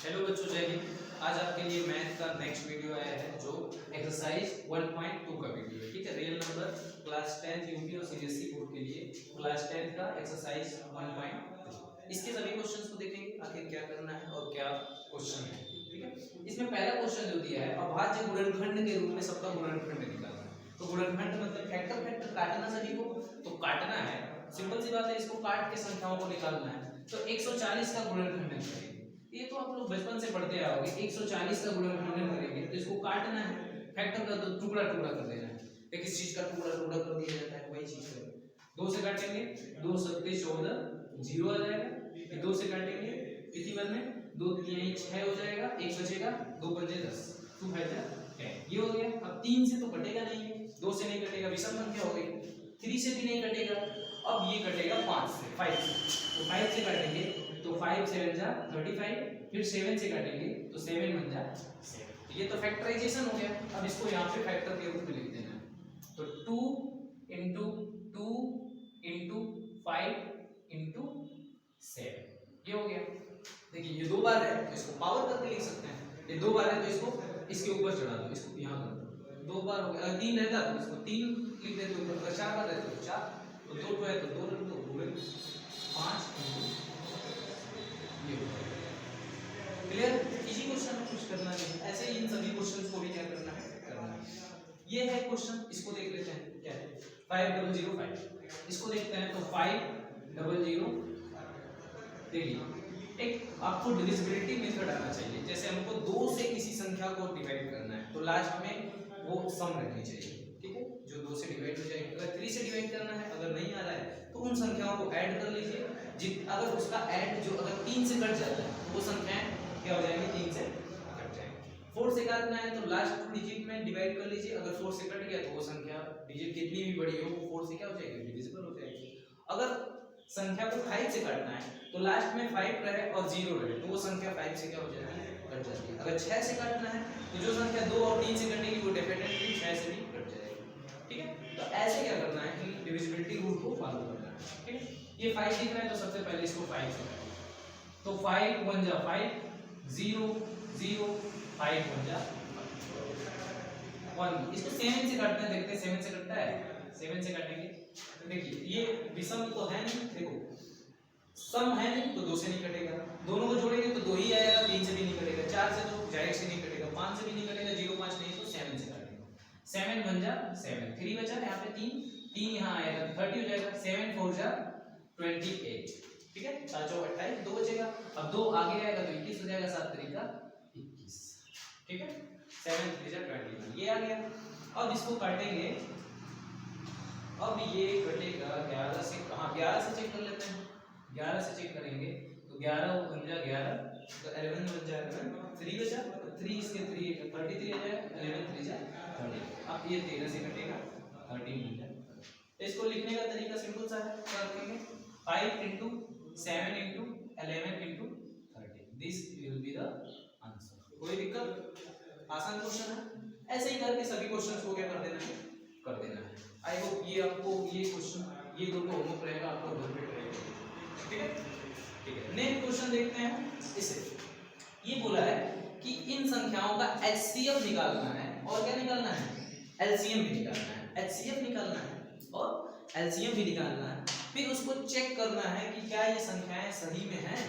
Hello बच्चों, जय हिंद। आज आपके लिए मैथ का नेक्स्ट वीडियो आया है जो एक्सरसाइज 1.2 का वीडियो है। ठीक है, रियल नंबर क्लास 10 यूपी और सीबीएसई बोर्ड के लिए क्लास 10 का एक्सरसाइज 1.2। इसके सभी क्वेश्चंस को देखेंगे आखिर क्या करना है और क्या क्वेश्चन है। ठीक है, इसमें पहला क्वेश्चन जो दिया है, अभाज्य गुणनखंड के रूप में सबका गुणनखंड निकालना है। तो गुणनखंड मतलब फैक्टर काटना सभी को, तो काटना है, सिंपल सी बात है, इसको काट के संख्याओं को निकालना है। तो 140 का गुणनखंड करेंगे, ये तो आप लोग बचपन से पढ़ते आओगे। 140 का गुणनखंड करेंगे तो इसको काटना है, फैक्टर का तो टुकड़ा टुकड़ा कर देना है। किस चीज का टुकड़ा टुकड़ा कर दिया जाता है, वही चीज करेंगे। 2 से काटेंगे, 2 सत्ते 14, 0 आ जाएगा। फिर 2 से काटेंगे, कितनी बनने 2 3 6 हो जाएगा, 1 बचेगा, 2 पंजे 10, 2 5 10, ये हो गया। अब 3 से तो कटेगा नहीं है, 2 से नहीं कटेगा, विषम संख्या हो गई। 3 से भी नहीं कटेगा, अब ये कटेगा 5 से, 5 से, तो 5 से काटेंगे तो 5 7 जा 35, फिर 7 से काटेंगे तो 7 बन जा 7। ये तो फैक्टराइजेशन हो गया। अब इसको यहाँ पे फैक्टर के रूप में लिख देना है। तो 2 इंटू 2 इंटू 5 इंटू 7, ये हो गया। देखिए ये 2 बार है तो इसको पावर करके लिख सकते हैं, ये 2 बार है तो इसको इसके ऊपर चढ़ा दो, इसको यहाँ कर दो। 2 बार हो गया। अगर 3 रहता तो इसको 3 लिख देते ऊपर, अगर 4 बार रहता तो 4, तो 2 है तो 2 रख दो, 5 ये क्लियर। इसी क्वेश्चन में कुछ करना नहीं, ऐसे ही इन सभी क्वेश्चंस को भी क्या करना है, करना है। ये है क्वेश्चन, इसको देख लेते हैं क्या है। 5005 इसको देखते हैं तो 500, देखिए एक आपको डिविजिबिलिटी मेथड आना चाहिए। जैसे हमको 2 से किसी संख्या को डिवाइड करना है तो लास्ट में वो सम रहनी चाहिए। ठीक है, जो 2 से डिवाइड हो जाएगी। अगर 3 से डिवाइड करना है, अगर नहीं आ रहा है तो उन संख्याओं को ऐड कर लीजिए। अगर उसका ऐड जो अगर 3 से कट जाता है वो संख्याएं क्या हो जाएंगी, 3 से कट जाएंगी। 4 से काटना है तो लास्ट डिजिट में डिवाइड कर लीजिए। अगर 4 से कट गया तो वो संख्या डिजिट कितनी भी बड़ी हो वो 4 से क्या हो जाएगी, डिविजिबल हो जाएगी। अगर संख्या को 5 से काटना है तो लास्ट में 5 रहे और 0 रहे तो वो संख्या 5 से क्या हो जाती है, कट जाती है। अगर 6 से काटना है तो जो संख्या 2 और 3 से कटेगी वो डेफिनेटली 6 से भी कट जाएगी। ठीक है, तो ऐसे क्या करना है कि डिविजिबिलिटी रूल को फॉलो करना है। ठीक है, ये 5 दिख रहा है तो सबसे पहले इसको 5 से काटेंगे। तो 5 1 जा 5, 0 0, 5 1 जा 1। इसको 7 से काटते हैं, देखते हैं 7 से कटता है। 7 से काटेंगे तो देखिए ये विषम तो है नहीं, देखो सम है नहीं तो 2 से नहीं कटेगा, दोनों को जोड़ेंगे तो 2 ही आएगा, 3 से भी नहीं कटेगा, 4 से तो जाहिर से नहीं कटेगा, 5 से भी नहीं कटेगा, 0 5 नहीं तो 7 से काटेंगे। 7 बन जा 7, 3 बचा यहाँ पे 3 यहाँ आएगा 30 हो जाएगा। 7 4 जा 28। ठीक है, 7 4 28, 2 बचेगा। अब 2 आगे आएगा तो 21 हो जाएगा, 7 3 का 21। ठीक है, 7 3 जा 21, ये आ गया। अब इसको काटेंगे, अब ये कटेगा 11 से, कहाँ 11 से चेक कर लेते हैं। 11 से चेक करेंगे तो 11 बन जा 11, तो 11 बन जा 11, 3 बचा तो 3 इसके 3 33 आ जाएगा, 11 3 जा 30। अब ये 13 से कटेगा, 13 बन जाए। इसको लिखने का तरीका सिंपल सा है, क्या रखेंगे 5 into 7 into 11 into 30, this will be the answer. कोई दिक्कत, आसान क्वेश्चन है। ऐसे ही करके सभी क्वेश्चंस को क्या कर देना है, कर देना है। आई होप ये आपको ये क्वेश्चन, ये दोनों होमवर्क रहेगा, आपको घर पे रहेगा। ठीक है, ठीक है। नेक्स्ट क्वेश्चन देखते हैं। इसे ये बोला है कि इन संख्याओं का एचसीएफ निकालना है, और क्या निकालना है, एलसीएम भी निकालना है। एचसीएफ निकालना है और एलसीएम भी निकालना है। फिर उसको चेक करना है कि क्या ये संख्याएं सही में हैं,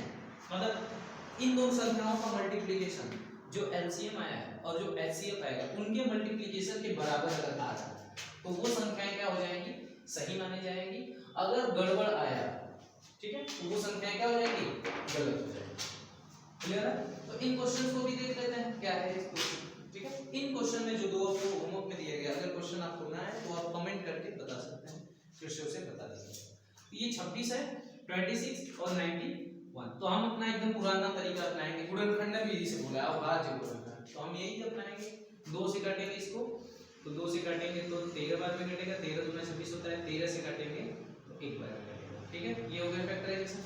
मतलब इन दो संख्याओं का मल्टीप्लिकेशन जो एलसीएम आया है और जो एचसीएफ आएगा उनके मल्टीप्लिकेशन के बराबर अगर आ रहा है तो वो संख्याएं क्या हो जाएंगी, सही मानी जाएंगी। अगर गड़बड़ आया, ठीक है, तो वो संख्याएं क्या हो जाएंगी, गलत हो जाएंगी। क्लियर है, तो इन क्वेश्चंस को भी देख लेते हैं क्या है इस क्वेश्चन। ठीक है, इन क्वेश्चन में जो 2 आपको होमवर्क में दिया गया, अगर क्वेश्चन आपको ना है तो आप कमेंट करके बता सकते हैं, फिर से उसे बता देंगे। ये 26 है, 26 और 91। तो हम अपना एकदम पुराना तरीका अपनाएंगे, गुणनखंड विधि से बोला है, अभाज्य गुणनखंड, तो हम यही अपनाएंगे। 2 से काटेंगे इसको तो 2 से काटेंगे तो 13 बार में कटेगा, 13 दूना 26 होता है। 13 से काटेंगे तो 1 बार में कटेगा। ठीक है, ये हो गया फैक्टराइजेशन।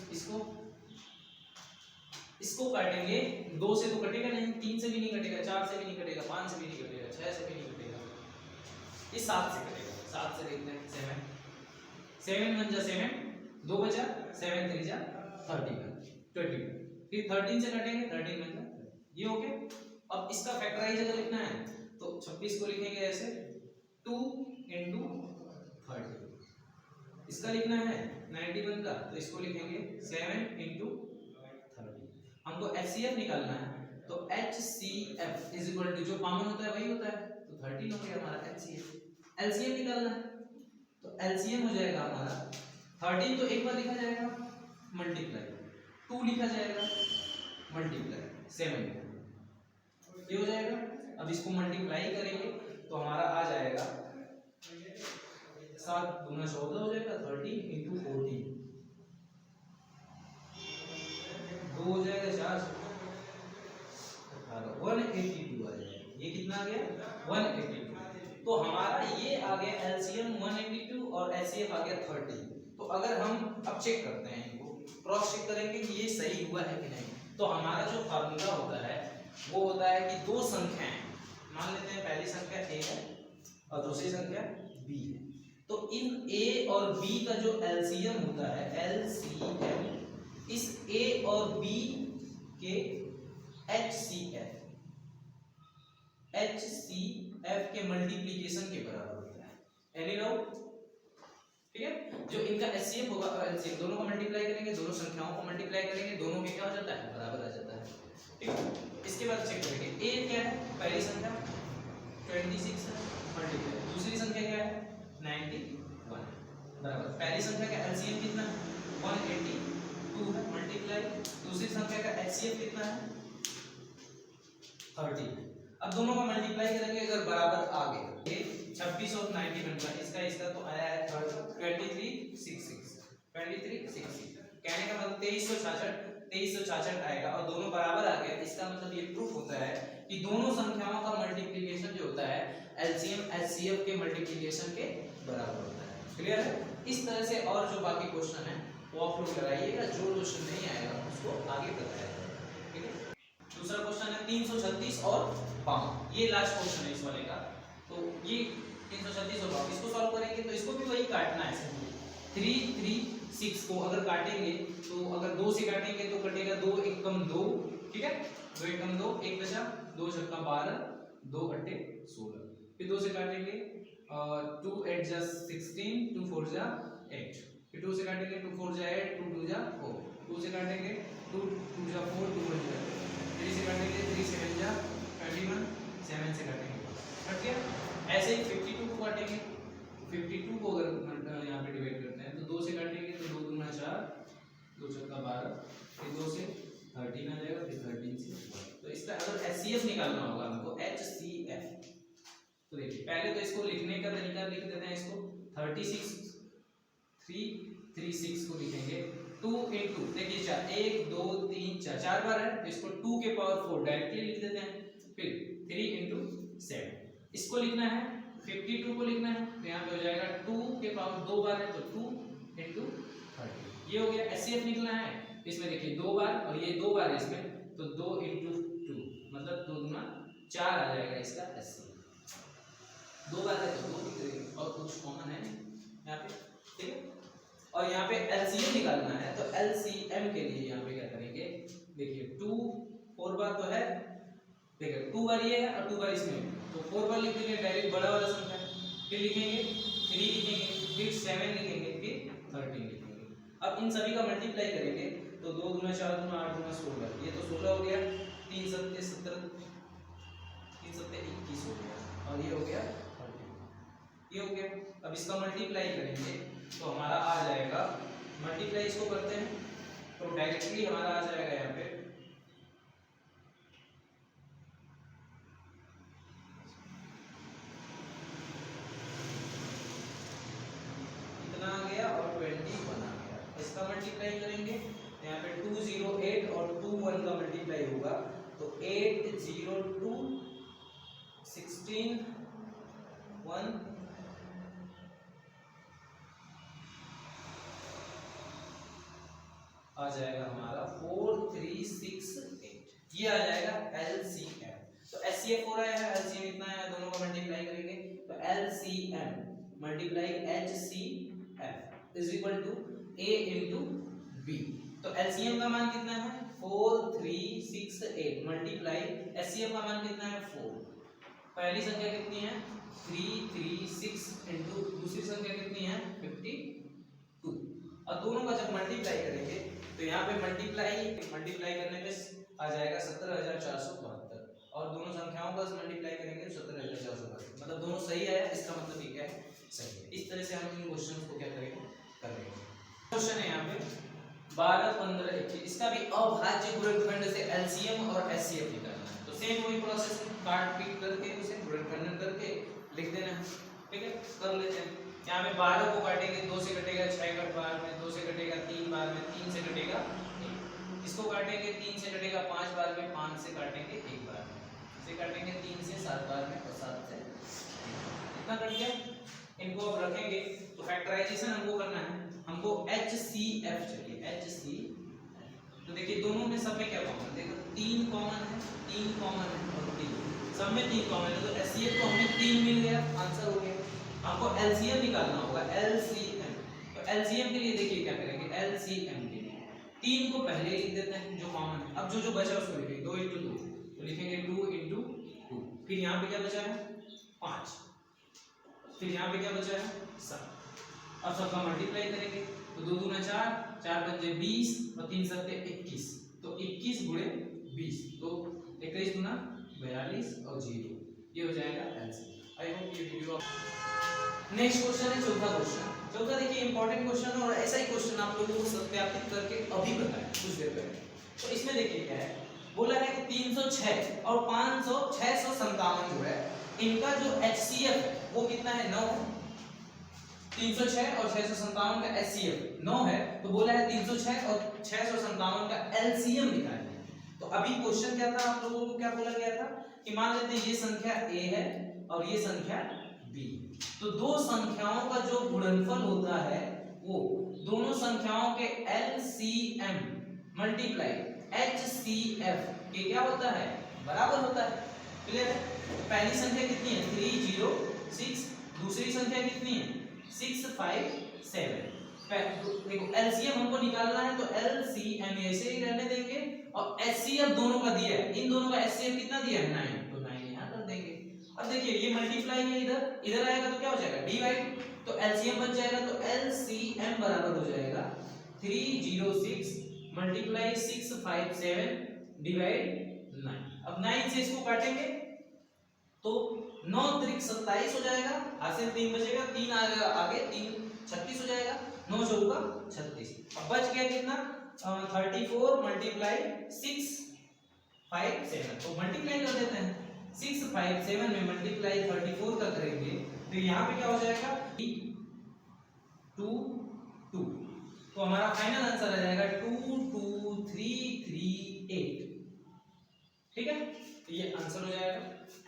इसको काटेंगे, 2 से तो कटेगा नहीं, 3 से भी नहीं कटेगा, 4 से भी नहीं कटेगा, 5 से भी नहीं कटेगा, 6 से भी नहीं कटेगा, ये 7 से कटेगा। 7 से देखते हैं 7 बन जा 7, 2 बचा, 7 3 जा 31, 21। फिर 13 से कटेंगे, 13 बन जा ये हो गया। अब इसका फैक्टराइज अगर लिखना है तो 26 को लिखेंगे ऐसे 2 इंटू 30। इसका लिखना है 91 का तो इसको लिखेंगे 7 इंटू 30। हमको एचसीएफ निकालना है तो एचसीएफ इज इक्वल टू जो कॉमन होता है वही होता है तो 13 हो गया हमारा एचसीएफ। एलसीएम निकालना है तो एलसीएम हो जाएगा हमारा 13 तो एक बार लिखा जाएगा मल्टीप्लाई 2 लिखा जाएगा मल्टीप्लाई 7 ये हो जाएगा। अब इसको मल्टीप्लाई करेंगे तो हमारा आ जाएगा 7 दूना 14 हो जाएगा 13 इंटू 14 2 हो जाएगा 4 18 182 आ जाएगा। ये कितना आ गया 182। तो हमारा ये आ गया एलसीएम 182 और एचसीएफ आ गया 30। तो अगर हम अब चेक करते हैं इनको क्रॉस चेक करेंगे कि ये सही हुआ है कि नहीं। तो हमारा जो फार्मूला होता है वो होता है कि दो संख्याएं मान लेते हैं, पहली संख्या a है और दूसरी संख्या b है। तो इन a और b का जो एलसीएम होता है एलसीएम इस a और b के HCF के मल्टीप्लिकेशन के बराबर होता है। Any doubt? ठीक है, जो इनका HCF होगा और LCM दोनों को मल्टीप्लाई करेंगे, दोनों संख्याओं को मल्टीप्लाई करेंगे, दोनों में क्या हो जाता है बराबर आ जाता है। ठीक है, इसके बाद चेक करेंगे a क्या है, पहली संख्या 26 है मल्टीप्लाई, दूसरी संख्या क्या है 91 बराबर, पहली संख्या का LCM कितना है 182 है मल्टीप्लाई, दूसरी संख्या का HCF कितना है 30। अब दोनों का मल्टीप्लाई करेंगे अगर बराबर आ गए 26 और 91 का इसका तो आया है 2366 कहने का मतलब 2366 आएगा और दोनों बराबर आ गए। इसका मतलब ये प्रूफ होता है कि दोनों संख्याओं का मल्टीप्लिकेशन जो होता है एलसीएम एचसीएफ के मल्टीप्लिकेशन के बराबर होता है। क्लियर है? इस तरह से और जो बाकी क्वेश्चन है वो आप लोग लगाइएगा, जो क्वेश्चन नहीं आएगा उसको आगे बताया जाएगा। ठीक है, दूसरा क्वेश्चन है 336 और 52, ये लास्ट क्वेश्चन है इस वाले का। तो ये 336 और 52 इसको सॉल्व करेंगे तो इसको भी वही काटना है। 336 को अगर काटेंगे तो अगर 2 से काटेंगे तो कटेगा 2 एकम 2, ठीक है 2 एकम 2, 1 बचा 2 छक्का 12 2 अट्ठे 16, फिर 2 से काटेंगे 2 8 जा 16 2 4 जा 8, फिर 2 से काटेंगे 2 4 जा 8 2 2 जा 4, 2 से काटेंगे 2 2 जा 4 2 1 जा 3 से काटेंगे 3 7 जा 21 7 से काटेंगे कट गया। ऐसे ही 52 को काटेंगे, 52 को अगर यहाँ पे डिवाइड करते हैं तो 2 से काटेंगे तो 2 दूना 4 2 छक्का 12, फिर 2 से 13 आ जाएगा, फिर 13 से 1। तो इसका अगर एचसीएफ निकालना होगा हमको एचसीएफ, तो देखिए पहले तो इसको लिखने का तरीका लिख देते हैं। इसको 336 को लिखेंगे 2 into देखिए 4 1 2 3 4 4 बार है तो इसको 2 के पावर 4 डायरेक्टली लिख देते हैं, फिर 3 into 7 इसको लिखना है, 52 को लिखना है तो यहाँ पे हो जाएगा 2 के पावर 2 बार है तो 2 into 30। ये हो गया। एचसीएफ निकलना है इसमें देखिए 2 बार और ये 2 बार है इसमें तो 2 into 2 मतलब 2 दूना 4 आ जाएगा इसका एचसीएफ। 2 बार है तो 2 लिख देंगे और कुछ कॉमन है यहाँ पे। ठीक है, और यहाँ पे एलसीएम निकालना है तो एलसीएम के लिए यहाँ पे क्या करेंगे, देखिए 2 4 बार तो है, देखिए 2 बार ये है और 2 बार इसमें तो 4 बार लिख देंगे डायरेक्ट बड़ा वाला संख्या, फिर लिखेंगे 3 लिखेंगे, फिर 7 लिखेंगे, फिर 13 लिखेंगे। अब इन सभी का मल्टीप्लाई करेंगे तो 2 दूना 4 दूना 8 दूना 16, ये तो 16 हो गया, 3 सत्ते 17 3 सत्ते 21 हो गया और ये हो गया 13, ये हो गया। अब इसका मल्टीप्लाई करेंगे तो हमारा आ जाएगा, मल्टीप्लाई इसको करते हैं तो डायरेक्टली हमारा आ जाएगा यहाँ पे इतना आ गया और 21 आ गया। इसका मल्टीप्लाई करेंगे यहाँ पे 208 और 21 का मल्टीप्लाई होगा तो 802 16 1 आ जाएगा हमारा 4368, ये आ जाएगा LCM। तो HCF हो रहा है, LCM इतना है, दोनों का मल्टीप्लाई करेंगे तो LCM multiply HCF is equal to A into B। तो LCM का मान कितना है 4 3 6 8 मल्टीप्लाई एचसीएफ का मान कितना है 4। पहली संख्या कितनी है 3 3 6 इनटू दूसरी संख्या कितनी है 52। और दोनों का जब मल्टीप्लाई करेंगे तो यहाँ पे मल्टीप्लाई करने पे आ जाएगा 17,472 और दोनों संख्याओं का मल्टीप्लाई करेंगे तो 17,472, मतलब दोनों सही आया, इसका मतलब ये क्या है सही है। इस तरह से हम इन क्वेश्चंस को क्या करेंगे कर लेंगे। क्वेश्चन है यहाँ पे 12 15 21, इसका भी अभाज्य गुणनखंड से एलसीएम और एचसीएफ निकालना है। तो सेम वही प्रोसेस काट पीट करके उसे गुणनखंड करके लिख देना है, ठीक है कर लेते हैं। यहाँ पे 12 को काटेंगे 2 से कटेगा 6 कट बार में, 2 से कटेगा 3 बार में, 3 से कटेगा 1, इसको काटेंगे 3 से कटेगा 5 बार में, 5 से काटेंगे 1 बार में, इसे काटेंगे 3 से 7 बार में और 7 से इतना कट गया। इनको अब रखेंगे तो फैक्टराइजेशन हमको करना है, हमको HCF चाहिए HCF। तो देखिए दोनों में सब में क्या कॉमन, देखो 3 कॉमन है, 3 कॉमन है और 3 सब में 3 कॉमन है, तो HCF को हमें 3 मिल गया, आंसर हो गया। आपको LCM निकालना होगा LCM। तो LCM के लिए देखिए क्या करेंगे, LCM के लिए 3 को पहले लिख देते हैं जो कॉमन है, अब जो बचा उसको लिखेंगे 2 × 2, तो लिखेंगे 2 × 2, फिर यहाँ पे क्या बचा है 5, फिर यहाँ पे क्या बचा है 7। अब सबका मल्टीप्लाई करेंगे तो 2 दूना 4, 4 पंजे 20 और 3 सत्ते 21, तो 21 गुणे 20 तो 21 दूना 42 और 0, ये हो जाएगा LCM। आई होप ये वीडियो। नेक्स्ट क्वेश्चन है चौथा क्वेश्चन। चौथा देखिए इंपॉर्टेंट क्वेश्चन है और ऐसा ही क्वेश्चन आप लोगों को सत्यापित करके अभी बताया कुछ देर पहले। तो इसमें देखिए क्या है, बोला है कि 306 और 657 जो है इनका जो HCF है वो कितना है 9 है। 306 और 657 का HCF 9 है, तो बोला है 306 और 657 का LCM निकालना है। तो अभी क्वेश्चन क्या था, आप लोगों को क्या बोला गया था कि मान लेते हैं ये संख्या A है और ये संख्या B, तो दो संख्याओं का जो गुणनफल होता है वो दोनों संख्याओं के LCM मल्टीप्लाई HCF के क्या होता है बराबर होता है। क्लियर है। पहली संख्या कितनी है 306, दूसरी संख्या कितनी है 657। देखो LCM हमको निकालना है तो LCM ऐसे ही रहने देंगे और HCF दोनों का दिया है, इन दोनों का HCF कितना दिया है 9, तो 9 यहाँ कर देंगे। अब देखिए ये मल्टीप्लाई है, इधर आएगा तो क्या हो जाएगा डिवाइड, तो LCM बच जाएगा, तो LCM बराबर हो जाएगा 306 मल्टीप्लाई 657 डिवाइड 9। अब 9 से इसको काटेंगे तो 9 त्रिक 27 हो जाएगा, हासिल 3 बचेगा, 3 आगे 3 36 हो जाएगा, 9 चौका 36। अब बच गया कितना 34 मल्टीप्लाई 657, तो मल्टीप्लाई कर देते हैं 657 में मल्टीप्लाई 34 का करेंगे तो यहाँ पे क्या हो जाएगा 2 2, तो हमारा फाइनल आंसर आ जाएगा 22338। ठीक है, तो ये आंसर हो जाएगा।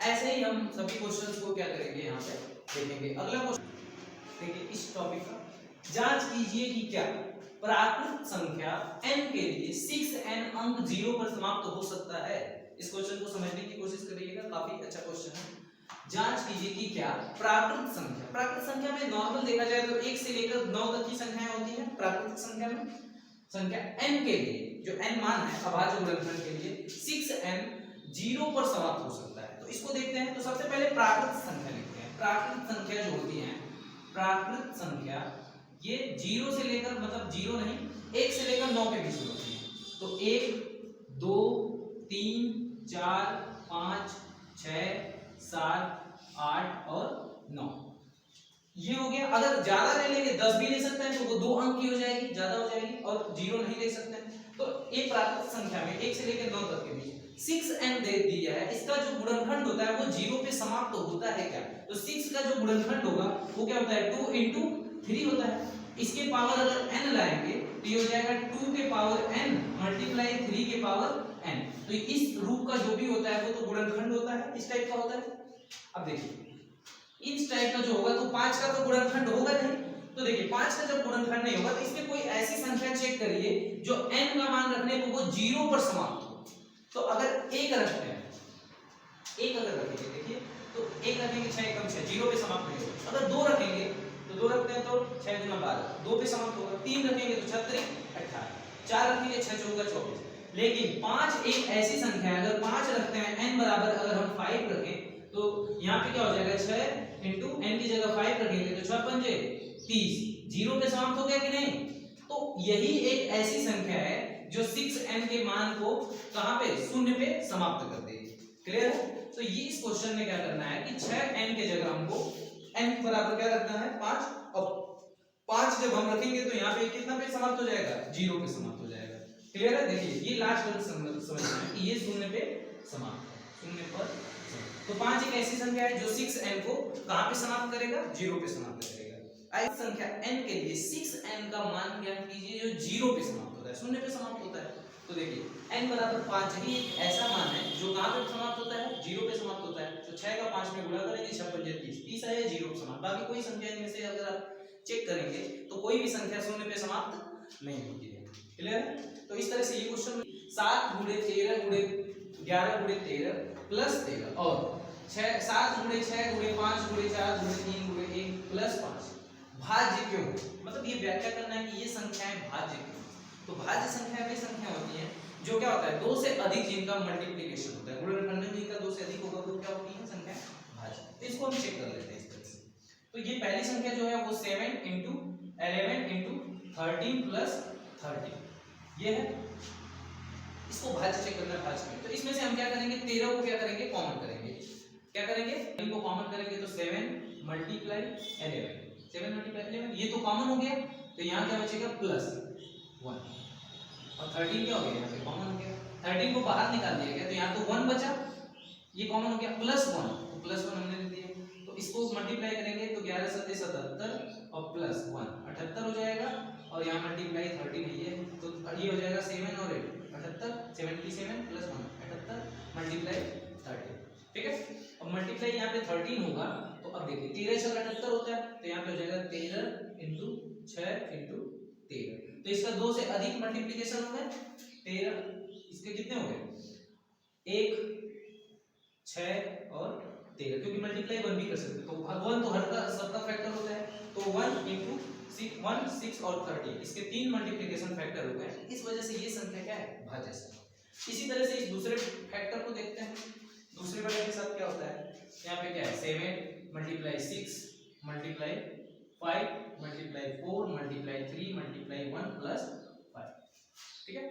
ऐसे ही हम सभी क्वेश्चंस को क्या करेंगे यहाँ पे देखेंगे। अगला क्वेश्चन देखिए इस टॉपिक का, जांच कीजिए कि क्या प्राकृत संख्या n के लिए 6n अंक 0 पर समाप्त हो सकता है। इस क्वेश्चन को समझने की कोशिश करिएगा, काफी अच्छा क्वेश्चन है। जांच कीजिए कि क्या प्राकृत संख्या में नॉर्मल देखा जाए तो 1 से लेकर 9 तक की संख्याएं होती है। प्राकृत संख्या में संख्या n के लिए जो n मान है अभाज्य गुणनखंड के लिए 6n 0 पर समाप्त हो सकता है। तो इसको देखते हैं। तो सबसे पहले प्राकृत संख्या लिखते हैं। प्राकृत संख्या जो होती है, प्राकृत संख्या ये 0 से लेकर मतलब 0 नहीं 1 से लेकर 9 के बीच में होती है। तो 1 2 3 4 5 6 7 8 और 9 ये हो गया। अगर ज्यादा ले लेंगे 10 भी ले सकते हैं तो वो 2 अंक की हो जाएगी, ज्यादा हो जाएगी, और 0 नहीं ले सकते हैं। तो एक प्राकृत संख्या में 1 से लेकर 9 तक के बीच 6n दे दिया है, इसका जो गुणनखंड होता है वो 0 पे समाप्त होता है क्या, तो 6 का जो गुणनखंड होगा वो क्या होता है 2 × 3 होता है। इसके पावर अगर n लाएंगे तो ये हो जाएगा 2 के पावर n मल्टीप्लाई 3 के पावर n। तो इस रूप का जो भी होता है वो तो गुणनखंड होता है, इस टाइप का होता है। अब देखिए इस टाइप का जो होगा तो 5 का तो गुणनखंड होगा नहीं, तो देखिए 5 का जब गुणनखंड नहीं होगा तो इसमें कोई ऐसी संख्या चेक करिए जो n का मान रखने पर वो 0 पर समाप्त हो। तो अगर 1 रखते हैं, 1 अगर रखेंगे देखिए तो 1 रखेंगे 6 × 6 0 पे समाप्त नहीं होगा। अगर 2 रखेंगे तो 2 रखते हैं तो 6 × 12 2 पे समाप्त होगा। 3 रखेंगे तो 6 × 3 18, 4 रखेंगे 6 × 4 24, लेकिन 5 एक ऐसी संख्या है, अगर 5 रखते हैं n बराबर अगर हम 5 रखें तो यहाँ पे क्या हो जाएगा 6 इंटू n की जगह 5 रखेंगे तो 6 पंजे 30, जीरो पे समाप्त हो गया कि नहीं। तो यही एक ऐसी संख्या है जो 6n के मान को कहां पे शून्य पे समाप्त कर देगी। क्लियर है। तो ये इस क्वेश्चन में क्या करना है कि 6n के जगह हमको n बराबर क्या रखना है 5, और 5 जब हम रखेंगे तो यहाँ पे कितना पे समाप्त हो जाएगा, 0 पे समाप्त हो जाएगा। क्लियर है। देखिए ये लास्ट वाला समझना है कि ये शून्य पे समाप्त है, शून्य पर समाप्त। तो 5 एक ऐसी संख्या है जो 6n को कहां पे समाप्त करेगा, 0 पे समाप्त करेगा। इस संख्या n के लिए 6n का मान ज्ञात कीजिए जो 0 पे समाप्त होता है, शून्य पे समाप्त होता है। तो देखिए n बराबर 5 ही एक ऐसा मान है जो कहां पे समाप्त होता है, 0 पे समाप्त होता है। तो 6 का 5 में गुणा करेंगे 6 5 30, 30 आया 0 पे समाप्त। बाकी कोई संख्या इनमें से अगर आप चेक करेंगे तो कोई भी संख्या शून्य पे समाप्त नहीं होती है। क्लियर है। तो इस तरह से ये क्वेश्चन 7 गुणे 13 गुणे 11 गुणे 13 प्लस 13 और 7 गुणे 6 गुणे 5 गुणे 4 गुणे 3 गुणे 1 प्लस 5 भाज्य क्यों, मतलब ये व्याख्या करना है कि ये संख्याएं भाज्य क्यों। तो भाज्य संख्या वे संख्या होती है जो क्या होता है, दो से अधिक जिनका मल्टीप्लिकेशन होता है, गुणनखंडन जिनका 2 से अधिक होगा तो क्या होती है संख्या भाज्य। तो इसको हम चेक कर लेते हैं इस तरह से। तो ये पहली संख्या जो है वो 7 इंटू 11 इंटू 13 प्लस 13 ये है, इसको भाज्य चेक करना है भाज्य में। तो इसमें से हम क्या करेंगे, 13 को क्या करेंगे कॉमन करेंगे, क्या करेंगे इनको कॉमन करेंगे तो 7 मल्टीप्लाई 11, 7 मल्टीप्लाई 11 ये तो कॉमन हो गया, तो यहाँ क्या बचेगा प्लस 1 और 13 क्या हो गया यहाँ पे कॉमन हो गया, 13 को बाहर निकाल दिया गया तो यहाँ तो 1 बचा, ये कॉमन हो गया प्लस 1, तो प्लस 1 हमने दे दिया। तो इसको मल्टीप्लाई करेंगे तो 11 7 77 और प्लस 1 78 हो जाएगा, और यहाँ मल्टीप्लाई 13 है ये, तो ये हो जाएगा 7 और 8 78 77 प्लस 1 78 मल्टीप्लाई 13। ठीक है। अब मल्टीप्लाई यहाँ पे 13 होगा तो अब देखिए 13 से 78 होता है तो यहाँ पे हो जाएगा 13 इंटू 6 इंटू 13, तो इसका 2 से अधिक मल्टीप्लिकेशन हो गया 13, इसके कितने हो गए 1 6 और 13, क्योंकि मल्टीप्लाई 1 भी कर सकते हैं तो 1 तो हर का सबका फैक्टर होता है, तो 1 इंटू 1 6 और 13 इसके 3 मल्टीप्लिकेशन फैक्टर हो गए, इस वजह से ये संख्या क्या है भाज्य संख्या। इसी तरह से इस दूसरे फैक्टर को देखते हैं, दूसरे वाले के साथ क्या होता है, यहाँ पे क्या है 7 multiply 6 multiply 5 multiply 4 multiply 3 multiply 1 plus 5। ठीक है।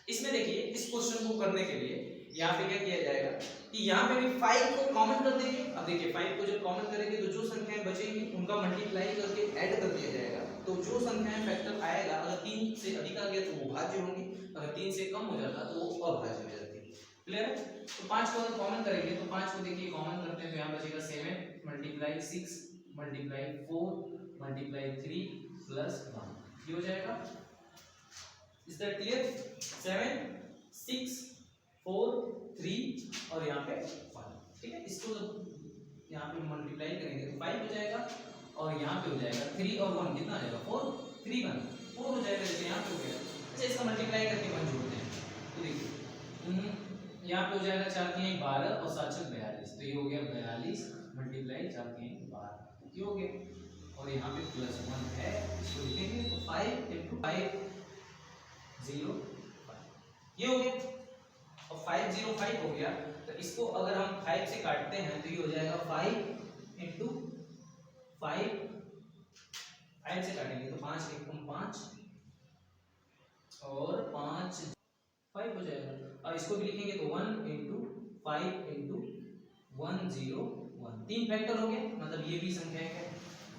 इसमें देखिए इस क्वेश्चन को करने के लिए यहाँ पे क्या किया जाएगा कि यहाँ पे भी 5 को कॉमन कर देंगे। अब देखिए 5 को जब कॉमन करेंगे तो जो संख्याएं बचेंगी उनका मल्टीप्लाई करके ऐड कर दिया जाएगा, तो जो संख्याएं फैक्टर आएगा अगर 3 से अधिक आ गया तो वो भाज्य होंगी, अगर 3 से कम हो जाता तो वो अभाज्य हो जाती है। क्लियर है। तो 5 को अगर कॉमन करेंगे तो 5 को देखिए कॉमन करते हैं तो यहाँ बचेगा 7 मल्टीप्लाई 6 मल्टीप्लाई 4 मल्टीप्लाई 3 प्लस 1 ये हो जाएगा। Is that clear. 7 6 4 3 और यहाँ पे 5। ठीक है। इसको यहाँ पे मल्टीप्लाई करेंगे तो 5 हो जाएगा और यहाँ पे हो जाएगा 3 और 1 कितना आ जाएगा 4, 3 1 4 हो जाएगा, जैसे यहाँ पे हो गया। अच्छा इसका मल्टीप्लाई करके 1 जोड़ते हैं तो देखिए यहाँ पे हो जाएगा 4 के 1 12 और 7 6 42, तो ये हो गया 42 मल्टीप्लाई 4 के 1 12 ये हो गया, और यहाँ पे प्लस 1 है, इसको लिखेंगे तो 5 इंटू 5 0 5 ये हो गया। और 505 हो गया तो इसको अगर हम 5 से काटते हैं तो ये हो जाएगा 5 इंटू 5 5 से काटेंगे तो 5 1 5 और 5 5 हो जाएगा, और इसको भी लिखेंगे तो 1 इंटू 5 इंटू 1 0 1 3 फैक्टर हो गया, मतलब ये भी संख्या है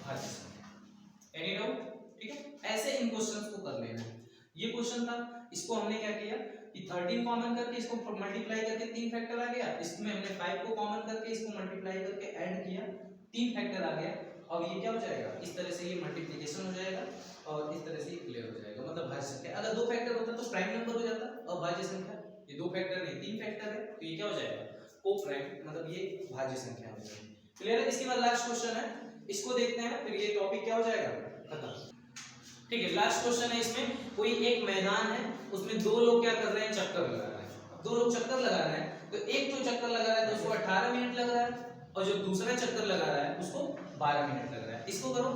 भाज्य संख्या। Any doubt. ठीक है। ऐसे इन क्वेश्चंस को कर लेना है। ये क्वेश्चन था, इसको हमने क्या किया कि 13 कॉमन करके इसको मल्टीप्लाई करके 3 फैक्टर आ गया, इसमें हमने 5 को कॉमन करके इसको मल्टीप्लाई करके ऐड किया 3 फैक्टर आ गया, अब ये क्या हो जाएगा इस तरह से ये मल्टीप्लिकेशन हो जाएगा और इस तरह से ये क्लियर हो जाएगा, मतलब भाज्य संख्या। अगर 2 फैक्टर होता तो प्राइम नंबर हो जाता, और भाज्य संख्या ये 2 फैक्टर नहीं 3 फैक्टर है तो ये क्या हो जाएगा को प्राइम, मतलब ये भाज्य संख्या हो जाएगी। क्लियर है। इसके बाद लास्ट क्वेश्चन है, इसको देखते हैं फिर ये टॉपिक क्या हो जाएगा खत्म। ठीक है। लास्ट क्वेश्चन है, इसमें कोई एक मैदान है, उसमें 2 लोग क्या कर रहे हैं चक्कर लगा रहे हैं। 2 लोग चक्कर लगा रहे हैं तो एक जो चक्कर लगा रहा है तो उसको 18 मिनट लग रहा है, और जो दूसरा चक्कर लगा रहा है उसको 12 मिनट लग रहा है। इसको करो,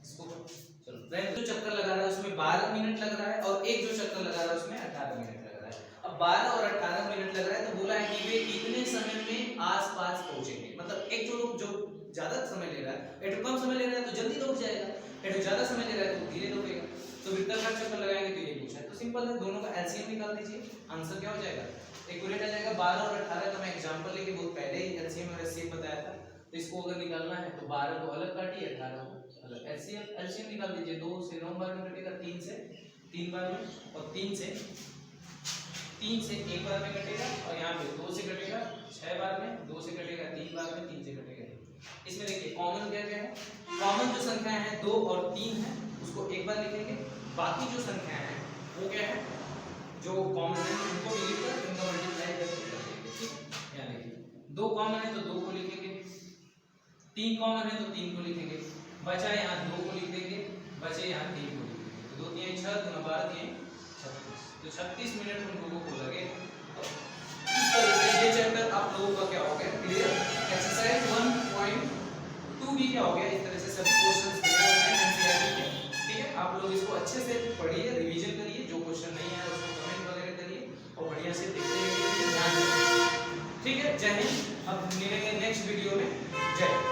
इसको करो। चलो जो चक्कर लगा रहा है उसमें 12 मिनट लग रहा है और एक जो चक्कर लगा रहा है उसमें 18 मिनट लग रहा है। अब 12 और 18 मिनट लग रहा है, तो बोला है कि वे कितने समय में आसपास पहुंचेंगे। मतलब एक जो ज्यादा समय ले रहा है, एक कम समय ले रहा है तो जल्दी दौड़ जाएगा, एक ज्यादा समय ले रहा है तो धीरे दौड़ेगा। तो वृत्ताकार चक्कर लगाएंगे तो ये पूछा है। तो सिंपल है, दोनों का एलसीएम निकाल दीजिए, आंसर क्या हो जाएगा, एक्यूरेट आ जाएगा। 12 और 18 का मैं एग्जांपल लेके बहुत पहले ही एलसीएम और एचसीएफ बताया था, तो इसको अगर निकालना है तो 12 को अलग काटिए, 18 को अलग। एलसीएम निकाल दीजिए, 2 से 9 बार में कटेगा, 3 से 3 बार में, और 3 से 1 बार में कटेगा, और यहाँ पे 2 से कटेगा 6 बार में, 2 से कटेगा 3 बार में, 3 से कटेगा। इसमें देखिए कॉमन क्या क्या है, कॉमन जो संख्या है 2 और 3 है उसको एक बार लिखेंगे, बाकी जो संख्या है वो क्या है, जो कॉमन है उनको भी लिखकर उनका मल्टीप्लाई करके कर देंगे। ठीक, यहाँ देखिए 2 कॉमन है तो 2 को लिखेंगे, 3 कॉमन है तो 3 को लिखेंगे, बचा यहाँ 2 को लिख देंगे, बचे यहाँ 3 को लिख देंगे। तो 2 3 6 2 12 3 36, तो 36 मिनट उन लोगों को लगे। तो इस तरह से ये चैप्टर आप लोगों का क्या हो गया क्लियर। एक्सरसाइज 1.2 भी क्या हो गया, इस तरह से सब क्वेश्चंस दिए हुए हैं एनसीईआरटी के। ठीक है, आप लोग इसको अच्छे से पढ़िए, रिवीजन करिए, जो क्वेश्चन नहीं है उसको कमेंट वगैरह करिए और बढ़िया से देखते रहिए, ध्यान रखिए। ठीक है, जय हिंद। अब मिलेंगे नेक्स्ट वीडियो में, जय।